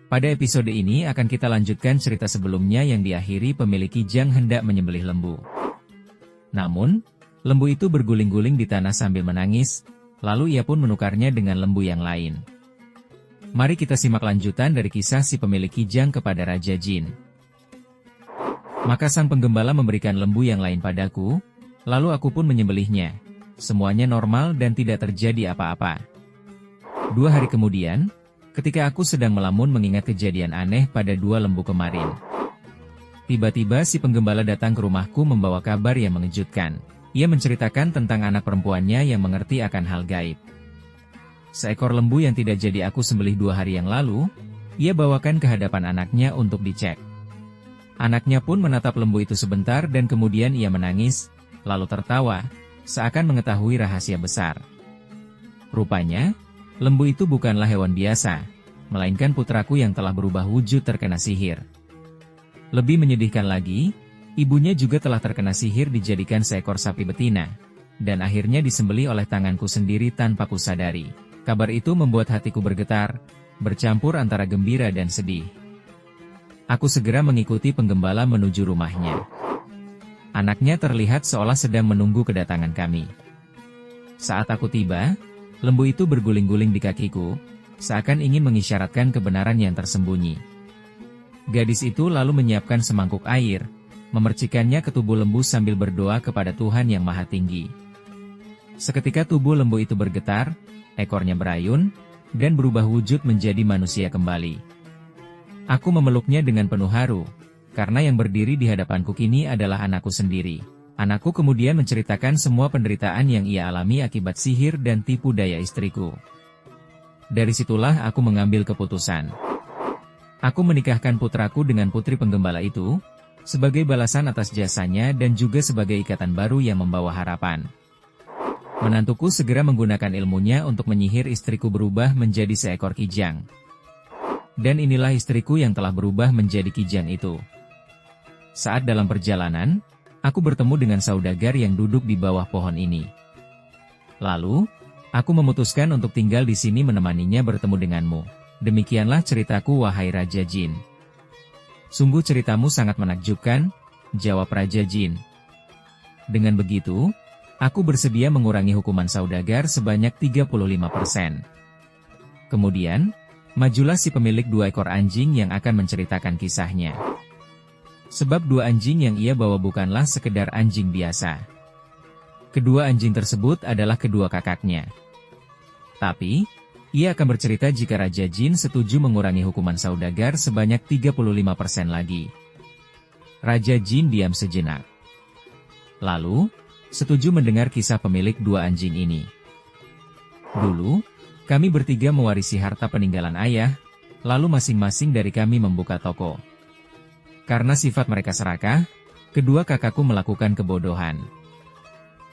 Pada episode ini akan kita lanjutkan cerita sebelumnya yang diakhiri pemilik kijang hendak menyembelih lembu. Namun, lembu itu berguling-guling di tanah sambil menangis, lalu ia pun menukarnya dengan lembu yang lain. Mari kita simak lanjutan dari kisah si pemilik kijang kepada Raja Jin. Maka sang penggembala memberikan lembu yang lain padaku, lalu aku pun menyembelihnya. Semuanya normal dan tidak terjadi apa-apa. 2 hari kemudian, ketika aku sedang melamun mengingat kejadian aneh pada 2 lembu kemarin. Tiba-tiba si penggembala datang ke rumahku membawa kabar yang mengejutkan. Ia menceritakan tentang anak perempuannya yang mengerti akan hal gaib. Seekor lembu yang tidak jadi aku sembelih 2 hari yang lalu, ia bawakan ke hadapan anaknya untuk dicek. Anaknya pun menatap lembu itu sebentar dan kemudian ia menangis, lalu tertawa, seakan mengetahui rahasia besar. Rupanya, lembu itu bukanlah hewan biasa, melainkan putraku yang telah berubah wujud terkena sihir. Lebih menyedihkan lagi, ibunya juga telah terkena sihir dijadikan seekor sapi betina, dan akhirnya disembelih oleh tanganku sendiri tanpa kusadari. Kabar itu membuat hatiku bergetar, bercampur antara gembira dan sedih. Aku segera mengikuti penggembala menuju rumahnya. Anaknya terlihat seolah sedang menunggu kedatangan kami. Saat aku tiba, lembu itu berguling-guling di kakiku, seakan ingin mengisyaratkan kebenaran yang tersembunyi. Gadis itu lalu menyiapkan semangkuk air, memercikannya ke tubuh lembu sambil berdoa kepada Tuhan yang Maha Tinggi. Seketika tubuh lembu itu bergetar, ekornya berayun, dan berubah wujud menjadi manusia kembali. Aku memeluknya dengan penuh haru, karena yang berdiri di hadapanku kini adalah anakku sendiri. Anakku kemudian menceritakan semua penderitaan yang ia alami akibat sihir dan tipu daya istriku. Dari situlah aku mengambil keputusan. Aku menikahkan putraku dengan putri penggembala itu, sebagai balasan atas jasanya dan juga sebagai ikatan baru yang membawa harapan. Menantuku segera menggunakan ilmunya untuk menyihir istriku berubah menjadi seekor kijang. Dan inilah istriku yang telah berubah menjadi kijang itu. Saat dalam perjalanan, aku bertemu dengan saudagar yang duduk di bawah pohon ini. Lalu, aku memutuskan untuk tinggal di sini menemaninya bertemu denganmu. Demikianlah ceritaku wahai Raja Jin. Sungguh ceritamu sangat menakjubkan, jawab Raja Jin. Dengan begitu, aku bersedia mengurangi hukuman saudagar sebanyak 35%. Kemudian, majulah si pemilik 2 ekor anjing yang akan menceritakan kisahnya. Sebab 2 anjing yang ia bawa bukanlah sekedar anjing biasa. Kedua anjing tersebut adalah kedua kakaknya. Tapi, ia akan bercerita jika Raja Jin setuju mengurangi hukuman saudagar sebanyak 35% lagi. Raja Jin diam sejenak. Lalu, setuju mendengar kisah pemilik 2 anjing ini. Dulu, kami bertiga mewarisi harta peninggalan ayah, lalu masing-masing dari kami membuka toko. Karena sifat mereka serakah, kedua kakakku melakukan kebodohan.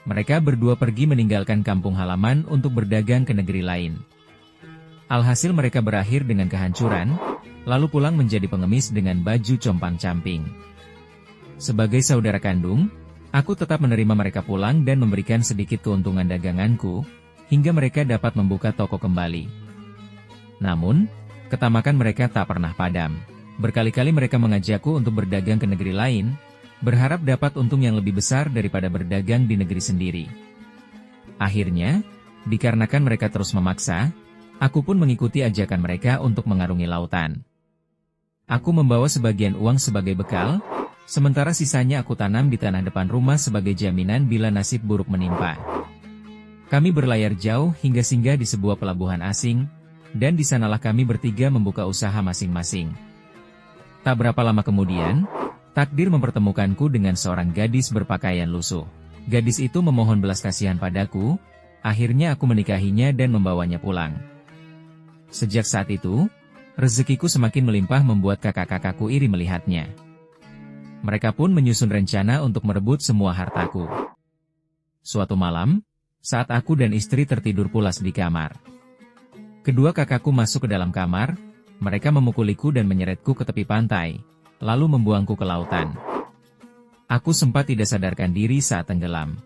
Mereka berdua pergi meninggalkan kampung halaman untuk berdagang ke negeri lain. Alhasil mereka berakhir dengan kehancuran, lalu pulang menjadi pengemis dengan baju compang-camping. Sebagai saudara kandung, aku tetap menerima mereka pulang dan memberikan sedikit keuntungan daganganku, hingga mereka dapat membuka toko kembali. Namun, ketamakan mereka tak pernah padam. Berkali-kali mereka mengajakku untuk berdagang ke negeri lain, berharap dapat untung yang lebih besar daripada berdagang di negeri sendiri. Akhirnya, dikarenakan mereka terus memaksa, aku pun mengikuti ajakan mereka untuk mengarungi lautan. Aku membawa sebagian uang sebagai bekal, sementara sisanya aku tanam di tanah depan rumah sebagai jaminan bila nasib buruk menimpa. Kami berlayar jauh hingga singgah di sebuah pelabuhan asing, dan di sanalah kami bertiga membuka usaha masing-masing. Tak berapa lama kemudian, takdir mempertemukanku dengan seorang gadis berpakaian lusuh. Gadis itu memohon belas kasihan padaku, akhirnya aku menikahinya dan membawanya pulang. Sejak saat itu, rezekiku semakin melimpah membuat kakak-kakakku iri melihatnya. Mereka pun menyusun rencana untuk merebut semua hartaku. Suatu malam, saat aku dan istri tertidur pulas di kamar, kedua kakakku masuk ke dalam kamar. Mereka memukuliku dan menyeretku ke tepi pantai, lalu membuangku ke lautan. Aku sempat tidak sadarkan diri saat tenggelam.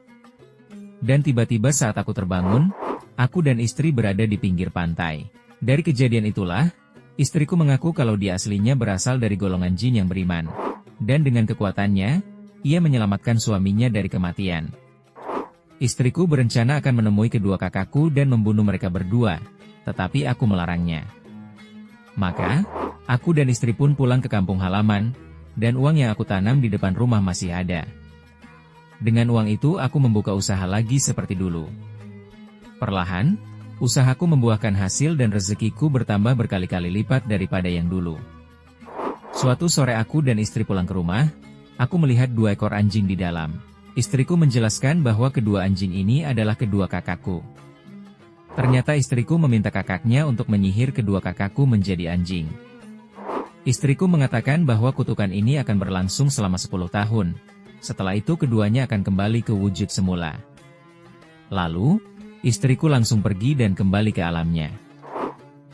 Dan tiba-tiba saat aku terbangun, aku dan istri berada di pinggir pantai. Dari kejadian itulah, Istriku mengaku kalau dia aslinya berasal dari golongan jin yang beriman. Dan dengan kekuatannya, ia menyelamatkan suaminya dari kematian. Istriku berencana akan menemui kedua kakakku dan membunuh mereka berdua, tetapi aku melarangnya. Maka, aku dan istri pun pulang ke kampung halaman, dan uang yang aku tanam di depan rumah masih ada. Dengan uang itu aku membuka usaha lagi seperti dulu. Perlahan, usahaku membuahkan hasil dan rezekiku bertambah berkali-kali lipat daripada yang dulu. Suatu sore aku dan istri pulang ke rumah, aku melihat 2 ekor anjing di dalam. Istriku menjelaskan bahwa kedua anjing ini adalah kedua kakakku. Ternyata istriku meminta kakaknya untuk menyihir kedua kakakku menjadi anjing. Istriku mengatakan bahwa kutukan ini akan berlangsung selama 10 tahun. Setelah itu keduanya akan kembali ke wujud semula. Lalu, istriku langsung pergi dan kembali ke alamnya.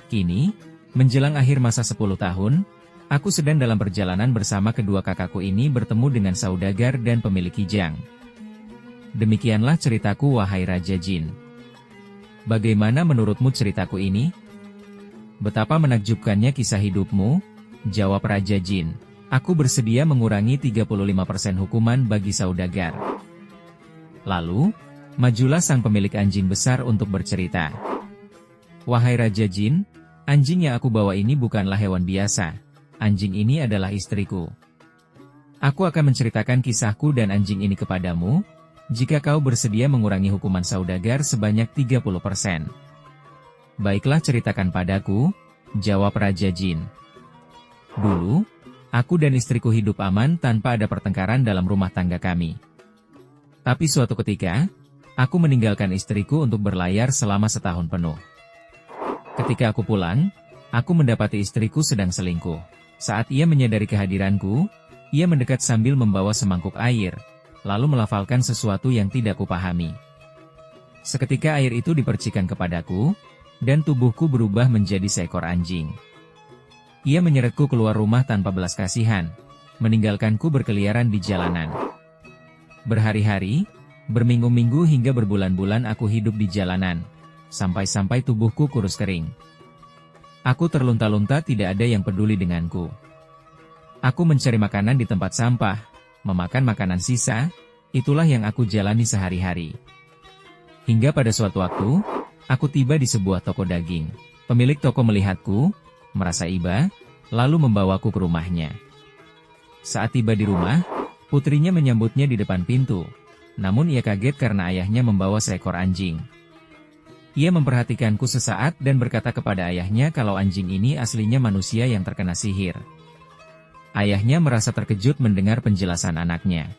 Kini, menjelang akhir masa 10 tahun, aku sedang dalam perjalanan bersama kedua kakakku ini bertemu dengan saudagar dan pemilik kijang. Demikianlah ceritaku wahai Raja Jin. Bagaimana menurutmu ceritaku ini? Betapa menakjubkannya kisah hidupmu, jawab Raja Jin. Aku bersedia mengurangi 35% hukuman bagi saudagar. Lalu, majulah sang pemilik anjing besar untuk bercerita. Wahai Raja Jin, anjing yang aku bawa ini bukanlah hewan biasa. Anjing ini adalah istriku. Aku akan menceritakan kisahku dan anjing ini kepadamu, jika kau bersedia mengurangi hukuman saudagar sebanyak 30%. Baiklah ceritakan padaku, jawab Raja Jin. Dulu, aku dan istriku hidup aman tanpa ada pertengkaran dalam rumah tangga kami. Tapi suatu ketika, aku meninggalkan istriku untuk berlayar selama setahun penuh. Ketika aku pulang, aku mendapati istriku sedang selingkuh. Saat ia menyadari kehadiranku, ia mendekat sambil membawa semangkuk air, lalu melafalkan sesuatu yang tidak kupahami. Seketika air itu dipercikan kepadaku, dan tubuhku berubah menjadi seekor anjing. Ia menyeretku keluar rumah tanpa belas kasihan, meninggalkanku berkeliaran di jalanan. Berhari-hari, berminggu-minggu hingga berbulan-bulan aku hidup di jalanan, sampai-sampai tubuhku kurus kering. Aku terlunta-lunta, tidak ada yang peduli denganku. Aku mencari makanan di tempat sampah, memakan makanan sisa, itulah yang aku jalani sehari-hari. Hingga pada suatu waktu, aku tiba di sebuah toko daging. Pemilik toko melihatku, merasa iba, lalu membawaku ke rumahnya. Saat tiba di rumah, putrinya menyambutnya di depan pintu. Namun ia kaget karena ayahnya membawa seekor anjing. Ia memperhatikanku sesaat dan berkata kepada ayahnya kalau anjing ini aslinya manusia yang terkena sihir. Ayahnya merasa terkejut mendengar penjelasan anaknya.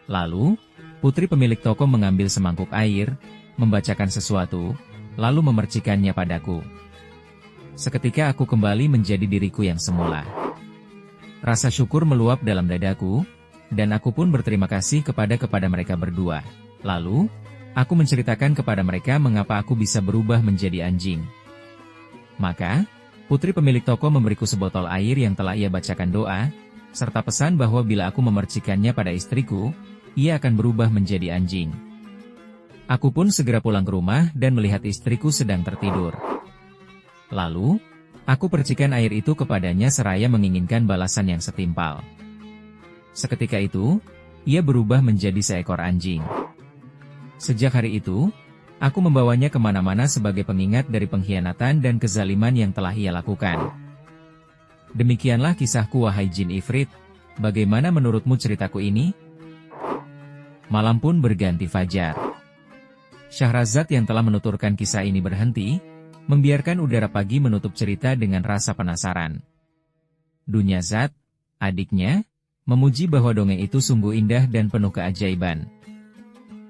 Lalu, putri pemilik toko mengambil semangkuk air, membacakan sesuatu, lalu memercikannya padaku. Seketika aku kembali menjadi diriku yang semula. Rasa syukur meluap dalam dadaku, dan aku pun berterima kasih kepada mereka berdua. Lalu, aku menceritakan kepada mereka mengapa aku bisa berubah menjadi anjing. Maka, putri pemilik toko memberiku sebotol air yang telah ia bacakan doa, serta pesan bahwa bila aku memercikannya pada istriku, ia akan berubah menjadi anjing. Aku pun segera pulang ke rumah dan melihat istriku sedang tertidur. Lalu, aku percikan air itu kepadanya seraya menginginkan balasan yang setimpal. Seketika itu, ia berubah menjadi seekor anjing. Sejak hari itu, aku membawanya kemana-mana sebagai pengingat dari pengkhianatan dan kezaliman yang telah ia lakukan. Demikianlah kisahku wahai Jin Ifrit, bagaimana menurutmu ceritaku ini? Malam pun berganti fajar. Syahrazad yang telah menuturkan kisah ini berhenti, membiarkan udara pagi menutup cerita dengan rasa penasaran. Dunyazad, adiknya, memuji bahwa dongeng itu sungguh indah dan penuh keajaiban.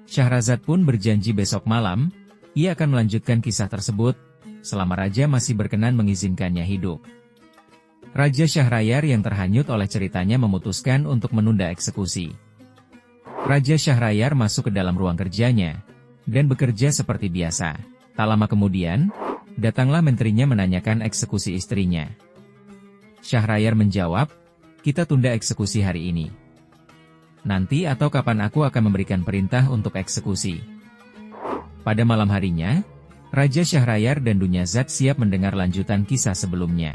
Syahrazad pun berjanji besok malam, ia akan melanjutkan kisah tersebut, selama raja masih berkenan mengizinkannya hidup. Raja Syahrayar yang terhanyut oleh ceritanya memutuskan untuk menunda eksekusi. Raja Syahrayar masuk ke dalam ruang kerjanya, dan bekerja seperti biasa. Tak lama kemudian, datanglah menterinya menanyakan eksekusi istrinya. Syahrayar menjawab, kita tunda eksekusi hari ini. Nanti atau kapan aku akan memberikan perintah untuk eksekusi. Pada malam harinya, Raja Syahrayar dan Dunyazad siap mendengar lanjutan kisah sebelumnya.